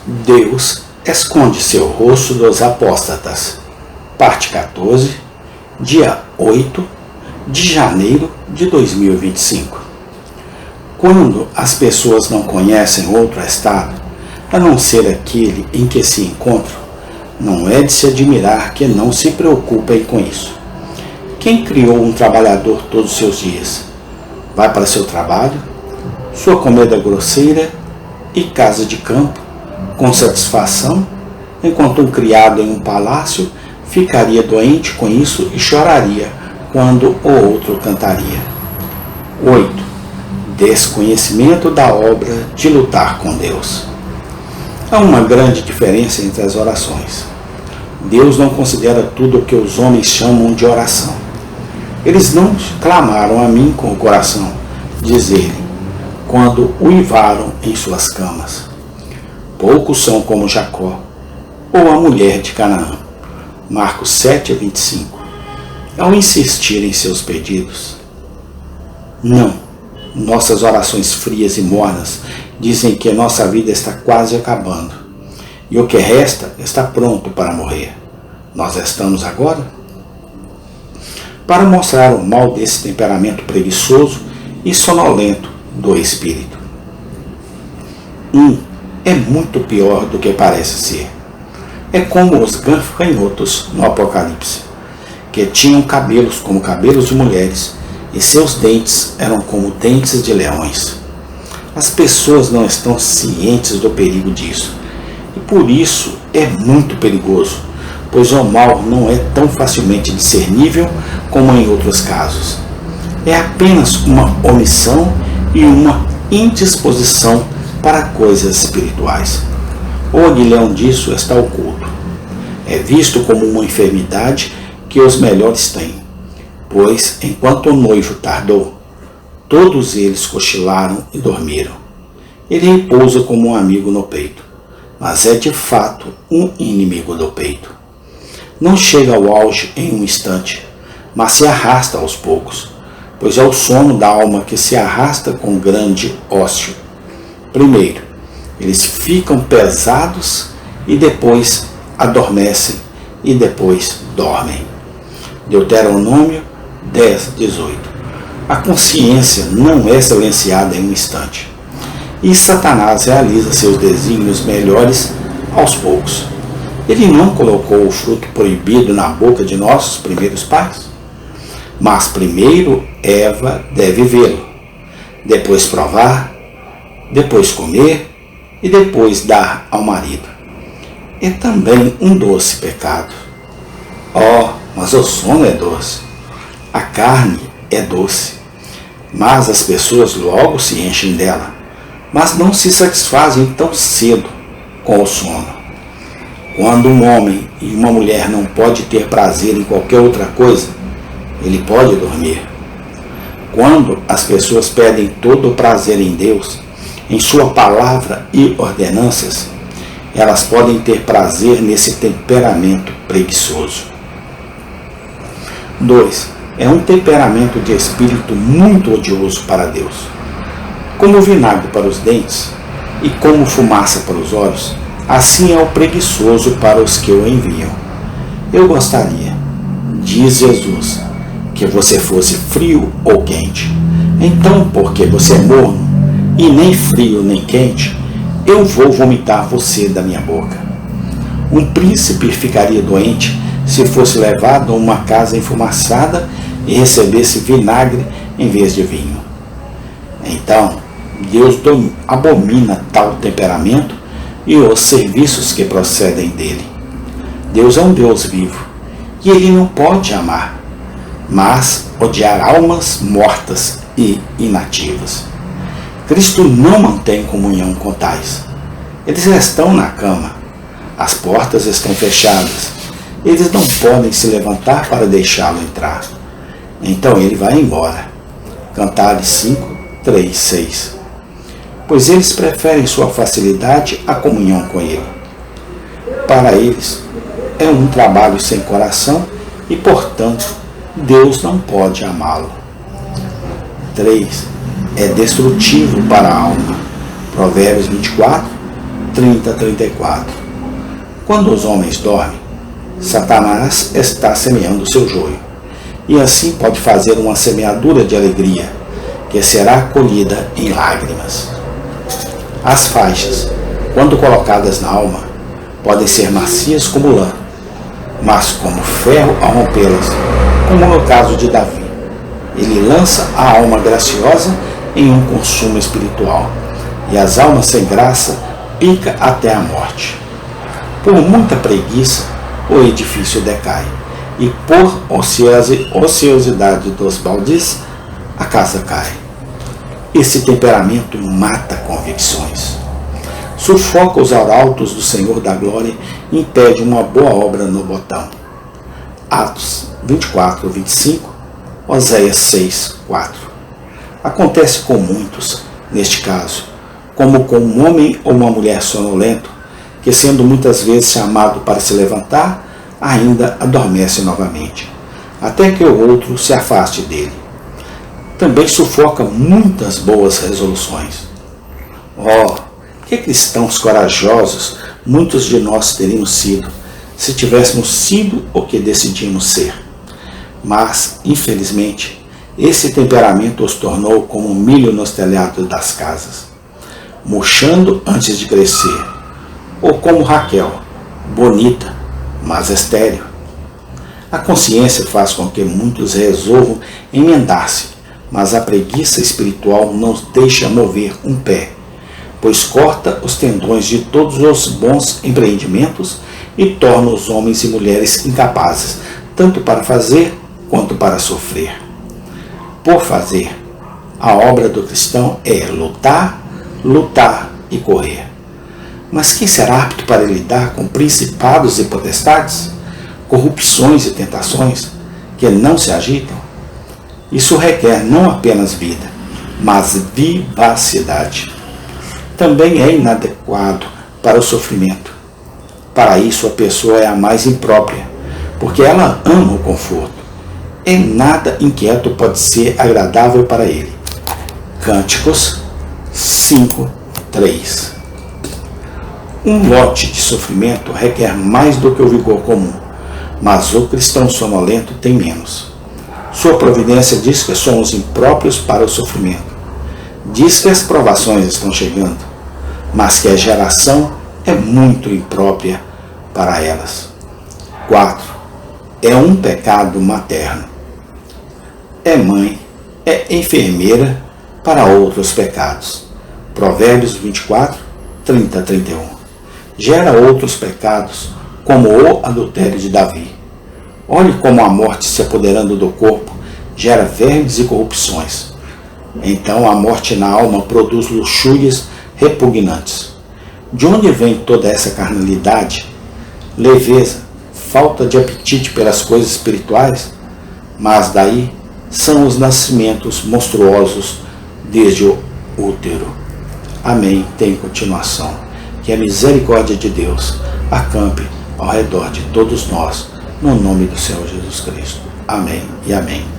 Deus esconde seu rosto dos apóstatas. Parte 14, dia 8 de janeiro de 2025. Quando as pessoas não conhecem outro estado, a não ser aquele em que se encontram, não é de se admirar que não se preocupem com isso. Quem criou um trabalhador todos os seus dias? Vai para seu trabalho, sua comida grosseira e casa de campo, com satisfação, enquanto um criado em um palácio ficaria doente com isso e choraria quando o outro cantaria. 8. Desconhecimento da obra de lutar com Deus. Há uma grande diferença entre as orações. Deus não considera tudo o que os homens chamam de oração. Eles não clamaram a mim com o coração, diz ele, quando uivaram em suas camas. Poucos são como Jacó, ou a mulher de Canaã. Marcos 7:25. Ao insistir em seus pedidos. Não, nossas orações frias e mornas dizem que nossa vida está quase acabando, e o que resta está pronto para morrer. Nós estamos agora? Para mostrar o mal desse temperamento preguiçoso e sonolento do espírito. É muito pior do que parece ser. É como os gafanhotos no Apocalipse, que tinham cabelos como cabelos de mulheres, e seus dentes eram como dentes de leões. As pessoas não estão cientes do perigo disso, e por isso é muito perigoso, pois o mal não é tão facilmente discernível como em outros casos. É apenas uma omissão e uma indisposição para coisas espirituais. O aguilhão disso está oculto. É visto como uma enfermidade que os melhores têm, pois, enquanto o noivo tardou, todos eles cochilaram e dormiram. Ele repousa como um amigo no peito, mas é de fato um inimigo do peito. Não chega ao auge em um instante, mas se arrasta aos poucos, pois é o sono da alma que se arrasta com grande ócio. Primeiro, eles ficam pesados e depois adormecem e depois dormem. Deuteronômio 10:18. A consciência não é silenciada em um instante, e Satanás realiza seus desígnios melhores aos poucos. Ele não colocou o fruto proibido na boca de nossos primeiros pais, mas primeiro Eva deve vê-lo, depois provar, depois comer e depois dar ao marido. É também um doce pecado. Mas o sono é doce. A carne é doce. Mas as pessoas logo se enchem dela, mas não se satisfazem tão cedo com o sono. Quando um homem e uma mulher não podem ter prazer em qualquer outra coisa, ele pode dormir. Quando as pessoas perdem todo o prazer em Deus, em sua palavra e ordenanças, elas podem ter prazer nesse temperamento preguiçoso. 2. É um temperamento de espírito muito odioso para Deus. Como vinagre para os dentes e como fumaça para os olhos, assim é o preguiçoso para os que o enviam. Eu gostaria, diz Jesus, que você fosse frio ou quente. Então, porque você é morno, e nem frio nem quente, eu vou vomitar você da minha boca. Um príncipe ficaria doente se fosse levado a uma casa enfumaçada e recebesse vinagre em vez de vinho. Então, Deus abomina tal temperamento e os serviços que procedem dele. Deus é um Deus vivo, e ele não pode amar, mas odiar almas mortas e inativas. Cristo não mantém comunhão com tais. Eles estão na cama, as portas estão fechadas, eles não podem se levantar para deixá-lo entrar. Então ele vai embora. Cantares 5:3-6. Pois eles preferem sua facilidade à comunhão com ele. Para eles, é um trabalho sem coração e, portanto, Deus não pode amá-lo. 3. É destrutivo para a alma. Provérbios 24, 30:34. Quando os homens dormem, Satanás está semeando seu joio, e assim pode fazer uma semeadura de alegria, que será colhida em lágrimas. As faixas, quando colocadas na alma, podem ser macias como lã, mas como ferro ao rompê-las, como no caso de Davi. Ele lança a alma graciosa em um consumo espiritual, e as almas sem graça pica até a morte. Por muita preguiça, o edifício decai, e por ociosidade dos baldies, a casa cai. Esse temperamento mata convicções. Sufoca os arautos do Senhor da Glória e impede uma boa obra no botão. Atos 24:25, Oséias 6:4. Acontece com muitos, neste caso, como com um homem ou uma mulher sonolento, que sendo muitas vezes chamado para se levantar, ainda adormece novamente, até que o outro se afaste dele. Também sufoca muitas boas resoluções. Que cristãos corajosos muitos de nós teríamos sido, se tivéssemos sido o que decidimos ser. Mas, infelizmente, esse temperamento os tornou como milho nos telhados das casas, murchando antes de crescer, ou como Raquel, bonita, mas estéril. A consciência faz com que muitos resolvam emendar-se, mas a preguiça espiritual não deixa mover um pé, pois corta os tendões de todos os bons empreendimentos e torna os homens e mulheres incapazes, tanto para fazer quanto para sofrer. Por fazer, a obra do cristão é lutar, lutar e correr. Mas quem será apto para lidar com principados e potestades, corrupções e tentações que não se agitam? Isso requer não apenas vida, mas vivacidade. Também é inadequado para o sofrimento. Para isso a pessoa é a mais imprópria, porque ela ama o conforto. E nada inquieto pode ser agradável para ele. Cânticos 5:3. Um lote de sofrimento requer mais do que o vigor comum, mas o cristão sonolento tem menos. Sua providência diz que somos impróprios para o sofrimento. Diz que as provações estão chegando, mas que a geração é muito imprópria para elas. 4. É um pecado materno. É mãe, é enfermeira para outros pecados. Provérbios 24:30-31. Gera outros pecados, como o adultério de Davi. Olhe como a morte se apoderando do corpo gera vermes e corrupções. Então a morte na alma produz luxúrias repugnantes. De onde vem toda essa carnalidade? Leveza, falta de apetite pelas coisas espirituais? Mas daí são os nascimentos monstruosos desde o útero. Amém. Tem continuação. Que a misericórdia de Deus acampe ao redor de todos nós, no nome do Senhor Jesus Cristo. Amém e amém.